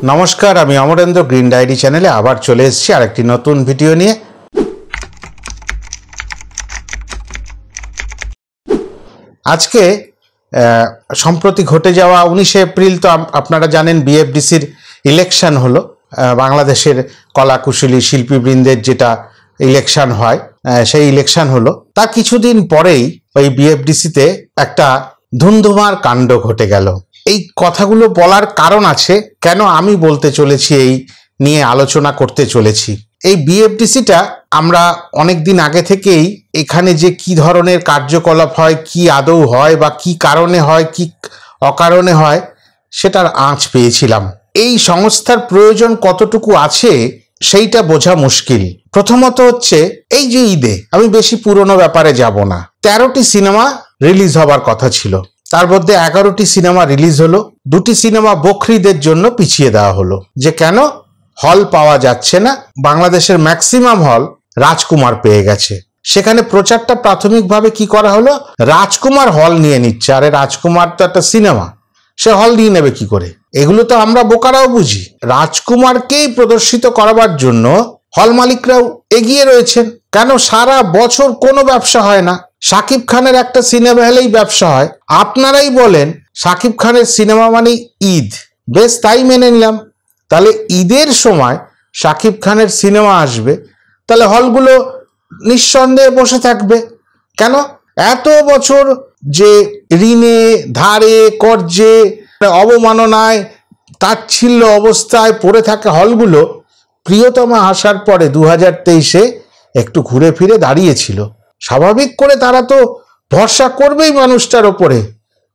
নমস্কার, আমি Amarendra green diary চ্যানেলে আবার চলে এসেছি আরেকটি নতুন ভিডিও নিয়ে। আজকে সম্প্রতি ঘটে যাওয়া 19শে এপ্রিল তো আপনারা জানেন বিএফডিসির ইলেকশন হলো। বাংলাদেশের কলাকুশলী শিল্পীবৃন্দের যেটা ইলেকশন হয় সেই ইলেকশন হলো। তার কিছুদিন পরেই ওই বিএফডিসিতে একটা ধুন্ধুমার কাণ্ড ঘটে গেল। এই কথাগুলো বলার কারণ আছে, কেন আমি বলতে চলেছি, এই নিয়ে আলোচনা করতে চলেছি। এই বিএফডিসিটা আমরা অনেক দিন আগে থেকেই এখানে যে কি ধরনের কার্যকলাপ হয়, কি আদৌ হয় বা কি কারণে হয়, কি অকারণে হয়, সেটার আঁচ পেয়েছিলাম। এই সংস্থার প্রয়োজন কতটুকু আছে সেইটা বোঝা মুশকিল। প্রথমত হচ্ছে এই যে ঈদে, আমি বেশি পুরনো ব্যাপারে যাব না, 13টি সিনেমা রিলিজ হবার কথা ছিল, তার মধ্যে 11টি সিনেমা রিলিজ হলো। 2টি সিনেমা বকরিদের জন্য পিছিয়ে দেওয়া হলো। যে কেন? হল পাওয়া যাচ্ছে না। বাংলাদেশের ম্যাক্সিমাম হল রাজকুমার পেয়ে গেছে। সেখানে প্রচারটা প্রাথমিকভাবে কি করা হলো, রাজকুমার হল নিয়ে নিচ্ছে। আরে রাজকুমার তো একটা সিনেমা, সে হল নিয়ে নেবে কি করে? এগুলো তো আমরা বোকারাও বুঝি। রাজকুমারকেই প্রদর্শিত করাবার জন্য হল মালিকরাও এগিয়ে রয়েছেন। কেন? সারা বছর কোনো ব্যবসা হয় না, শাকিব খানের একটা সিনেমা হলেই ব্যবসা হয়। আপনারাই বলেন শাকিব খানের সিনেমা মানে ঈদ, বেশ তাই মেনে নিলাম। তাহলে ঈদের সময় শাকিব খানের সিনেমা আসবে, তাহলে হলগুলো নিঃসন্দেহে বসে থাকবে। কেন? এত বছর যে ঋণে ধারে কর্জে অবমাননায় তাচ্ছিল্য অবস্থায় পড়ে থাকে হলগুলো, প্রিয়তমা আসার পরে 2023-এ একটু ঘুরে ফিরে দাঁড়িয়েছিল। স্বাভাবিক করে তারা তো ভরসা করবেই মানুষটার ওপরে,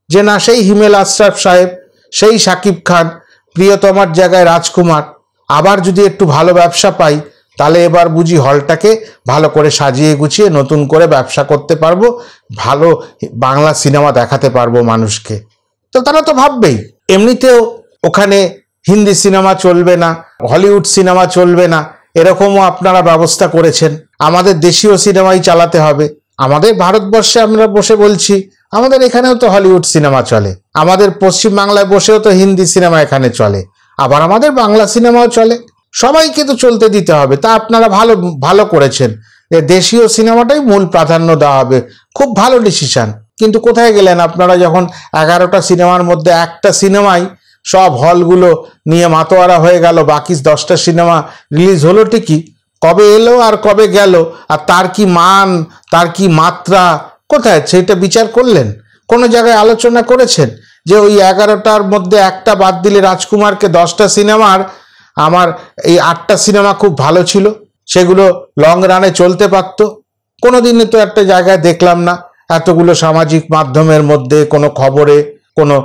যে না, সেই হিমেল আশরাফ সাহেব, সেই শাকিব খান, প্রিয়তমার জায়গায় রাজকুমার, আবার যদি একটু ভালো ব্যবসা পাই, তাহলে এবার বুঝি হলটাকে ভালো করে সাজিয়ে গুছিয়ে নতুন করে ব্যবসা করতে পারবো, ভালো বাংলা সিনেমা দেখাতে পারবো মানুষকে। তো তারা তো ভাববেই। এমনিতেও ওখানে হিন্দি সিনেমা চলবে না, হলিউড সিনেমা চলবে না, এরকমও আপনারা ব্যবস্থা করেছেন। আমাদের দেশীয় সিনেমাই চালাতে হবে। আমাদের ভারতবর্ষে আমরা বসে বলছি, আমাদের এখানেও তো হলিউড সিনেমা চলে, আমাদের পশ্চিমবাংলায় বসেও তো হিন্দি সিনেমা এখানে চলে, আবার আমাদের বাংলা সিনেমাও চলে। সবাইকে তো চলতে দিতে হবে। তা আপনারা ভালো করেছেন যে দেশীয় সিনেমাটাই মূল প্রাধান্য দেওয়া হবে, খুব ভালো ডিসিশন। কিন্তু কোথায় গেলেন আপনারা যখন 11টা সিনেমার মধ্যে একটা সিনেমাই সব হলগুলো নিয়ে মাতোয়ারা হয়ে গেল, বাকি 10টা সিনেমা রিলিজ হলো ঠিকই, কবে এলো আর কবে গেল, আর তার কি মান, তার কি মাত্রা কোথায়, সেটা বিচার করলেন? কোনো জায়গায় আলোচনা করেছেন যে ওই 11টার মধ্যে একটা বাদ দিলে রাজকুমারকে 10টা সিনেমার, আমার এই 8টা সিনেমা খুব ভালো ছিল, সেগুলো লং রানে চলতে পারত? কোনো দিনে তো একটা জায়গায় দেখলাম না। এতগুলো সামাজিক মাধ্যমের মধ্যে, কোনো খবরে, কোনো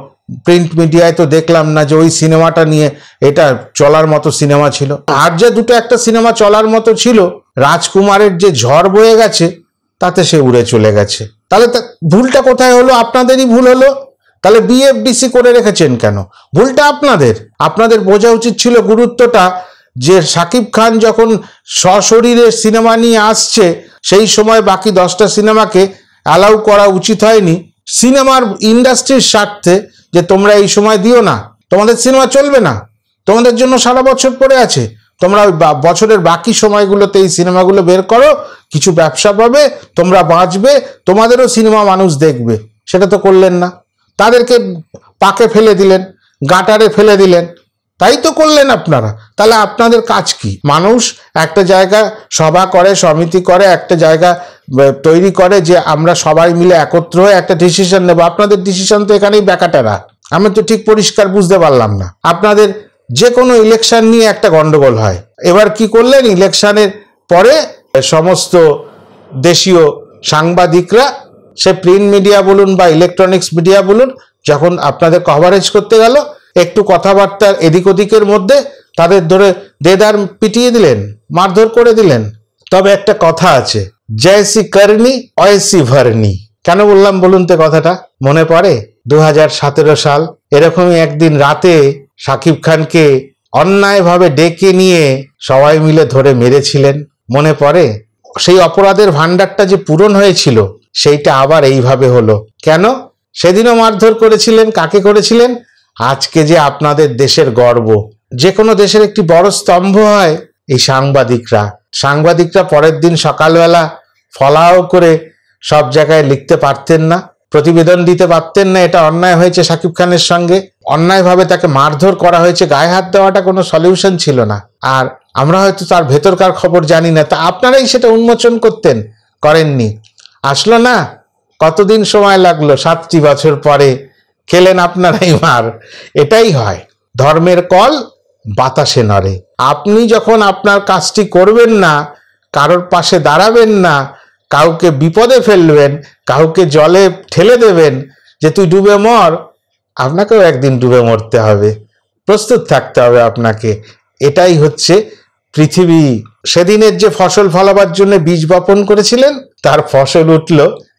প্রিন্ট মিডিয়ায় তো দেখলাম না যে ওই সিনেমাটা নিয়ে এটা চলার মতো সিনেমা ছিল। আর যে দুটো একটা সিনেমা চলার মতো ছিল, রাজকুমারের যে ঝড় বয়ে গেছে তাতে সে উড়ে চলে গেছে। তাহলে ভুলটা কোথায় হলো? আপনাদেরই ভুল হলো। তাহলে বিএফডিসি করে রেখেছেন কেন? ভুলটা আপনাদের বোঝা উচিত ছিল গুরুত্বটা, যে শাকিব খান যখন সশরীরে সিনেমা নিয়ে আসছে, সেই সময় বাকি 10টা সিনেমাকে অ্যালাউ করা উচিত হয়নি সিনেমার ইন্ডাস্ট্রির স্বার্থে, যে তোমরা এই সময় দিও না, তোমাদের সিনেমা চলবে না, তোমাদের জন্য সারা বছর পড়ে আছে, তোমরা বছরের বাকি সময়গুলোতে এই সিনেমাগুলো বের করো, কিছু ব্যবসা পাবে, তোমরা বাঁচবে, তোমাদেরও সিনেমা মানুষ দেখবে। সেটা তো করলেন না, তাদেরকে পাকে ফেলে দিলেন, গাটারে ফেলে দিলেন, তাই তো করলেন আপনারা। তাহলে আপনাদের কাজ কি? মানুষ একটা জায়গা সভা করে, সমিতি করে, একটা জায়গা তৈরি করে যে আমরা সবাই মিলে একত্র হয়ে একটা ডিসিশন নেব। আপনাদের ডিসিশন তো এখানেই ব্যাকাটারা। আমি তো ঠিক পরিষ্কার বুঝতে পারলাম না। আপনাদের যে কোনো ইলেকশন নিয়ে একটা গন্ডগোল হয়। এবার কি করলেন? ইলেকশনের পরে সমস্ত দেশীয় সাংবাদিকরা, সে প্রিন্ট মিডিয়া বলুন বা ইলেকট্রনিক্স মিডিয়া বলুন, যখন আপনাদের কভারেজ করতে গেল, একটু কথাবার্তার এদিক ওদিকের মধ্যে তাদের ধরে দেদার পিটিয়ে দিলেন, মারধর করে দিলেন। তবে একটা কথা আছে, জয়সি করনি অয়সি ভরনি। কেন বললাম বলুন তো কথাটা? মনে পড়ে 2017 সাল, এরকমই একদিন রাতে শাকিব খানকে অন্যায়ভাবে ডেকে নিয়ে সবাই মিলে ধরে মেরেছিলেন, মনে পড়ে? সেই অপরাধের ভান্ডারটা যে পূরণ হয়েছিল, সেইটা আবার এইভাবে হলো কেন? সেদিনও মারধর করেছিলেন, কাকে করেছিলেন? আজকে যে আপনাদের দেশের গর্ব, যে কোনো দেশের একটি বড় স্তম্ভ হয় এই সাংবাদিকরা পরের দিন সকালবেলা ফলাও করে সব জায়গায় লিখতে পারতেন না, প্রতিবেদন দিতে পারতেন না এটা অন্যায় হয়েছে শাকিব খানের সঙ্গে, অন্যায়ভাবে তাকে মারধর করা হয়েছে, গায়ে হাত দেওয়াটা কোনো সলিউশন ছিল না। আর আমরা হয়তো তার ভেতরকার খবর জানি না, তা আপনারাই সেটা উন্মোচন করতেন, করেননি। আসলো না, কতদিন সময় লাগলো, 7টি বছর পরে খেলেন আপনারাই মার। এটাই হয়, ধর্মের কল বাতাসে নড়ে। আপনি যখন আপনার কাজটি করবেন না, কারোর পাশে দাঁড়াবেন না, কাউকে বিপদে ফেলবেন, কাউকে জলে ঠেলে দেবেন যে তুই ডুবে মর, আপনাকেও একদিন ডুবে মরতে হবে, প্রস্তুত থাকতে হবে আপনাকে। এটাই হচ্ছে পৃথিবী। সেদিনের যে ফসল ফলাবার জন্য বীজ বপন করেছিলেন তার ফসল উঠল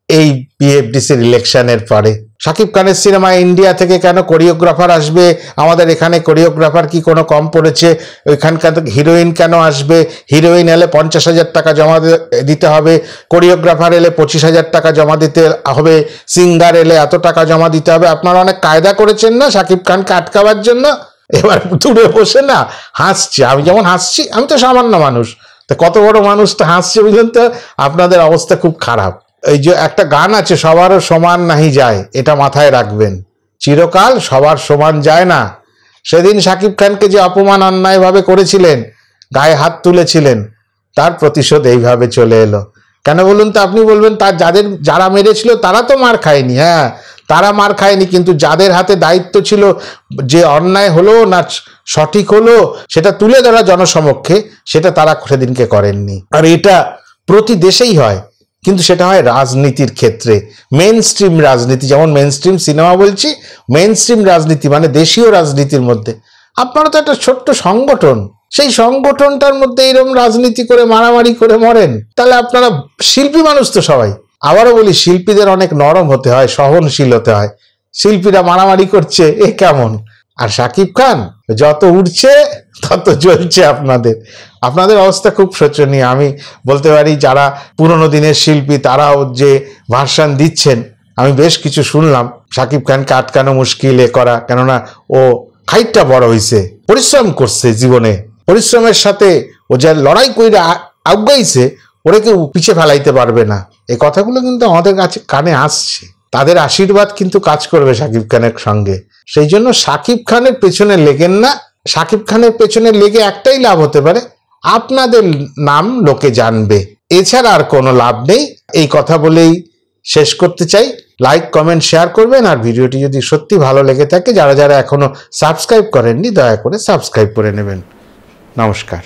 এই বিএফডিসির ইলেকশনের পরে। শাকিব খানের সিনেমায় ইন্ডিয়া থেকে কেন কোরিওগ্রাফার আসবে, আমাদের এখানে কোরিওগ্রাফার কি কোনো কম পড়েছে, ওইখানকার হিরোইন কেন আসবে, হিরোইন এলে 50,000 টাকা জমা দিতে হবে, কোরিওগ্রাফার এলে 25,000 টাকা জমা দিতে হবে, সিঙ্গার এলে এত টাকা জমা দিতে হবে। আপনারা অনেক কায়দা করেছেন না শাকিব খানকে আটকাবার জন্য, এবার দূরে বসে না হাসছে। আমি যেমন হাসছি, আমি তো সামান্য মানুষ, তো কত বড় মানুষটা হাসছে বুঝলেন তো, আপনাদের অবস্থা খুব খারাপ। এই যে একটা গান আছে, সবারও সমান নাহি যায়, এটা মাথায় রাখবেন, চিরকাল সবার সমান যায় না। সেদিন শাকিব খানকে যে অপমান অন্যায়ভাবে করেছিলেন, গায়ে হাত তুলেছিলেন, তার প্রতিশোধ এইভাবে চলে এলো। কেন বলুন তো? আপনি বলবেন তার যারা মেরেছিল তারা তো মার খায়নি, হ্যাঁ তারা মার খায়নি, কিন্তু যাদের হাতে দায়িত্ব ছিল যে অন্যায় হলো না সঠিক হলো সেটা তুলে ধরা জনসমক্ষে, সেটা তারা সেদিনকে করেননি। আর এটা প্রতি দেশেই হয়, কিন্তু সেটা হয় রাজনীতির ক্ষেত্রে, মেইন স্ট্রিম রাজনীতি, যেমন মেইন স্ট্রিম সিনেমা বলছি, মেইন স্ট্রিম রাজনীতি মানে দেশীয় রাজনীতির মধ্যে। আপনারা তো একটা ছোট্ট সংগঠন, সেই সংগঠনটার মধ্যে এরকম রাজনীতি করে মারামারি করে মরেন, তাহলে আপনারা শিল্পী মানুষ তো সবাই। আবারও বলি, শিল্পীদের অনেক নরম হতে হয়, সহনশীল হতে হয়। শিল্পীরা মারামারি করছে, এ কেমন? আর শাকিব খান যত উঠছে তত জ্বলছে আপনাদের অবস্থা খুব শোচনীয়। আমি বলতে পারি যারা পুরনো দিনের শিল্পী তারাও যে ভার্সন দিচ্ছেন, আমি বেশ কিছু শুনলাম, শাকিব খানকে আটকানো মুশকিল এ করা, কেননা ও হাইটটা বড় হয়েছে, পরিশ্রম করছে জীবনে, পরিশ্রমের সাথে ও যা লড়াই করে আগাইছে, ওরে কেউ পিছিয়ে ফেলাইতে পারবে না। এই কথাগুলো কিন্তু আমাদের কাছে কানে আসছে, তাদের আশীর্বাদ কিন্তু কাজ করবে শাকিব খানের সঙ্গে। সেই জন্য শাকিব খানের পেছনে লেগেন না। শাকিব খানের পেছনে লেগে একটাই লাভ হতে পারে, আপনাদের নাম লোকে জানবে, এছাড়া আর কোনো লাভ নেই। এই কথা বলেই শেষ করতে চাই। লাইক কমেন্ট শেয়ার করবেন, আর ভিডিওটি যদি সত্যি ভালো লেগে থাকে, যারা যারা এখনো সাবস্ক্রাইব করেননি দয়া করে সাবস্ক্রাইব করে নেবেন। নমস্কার।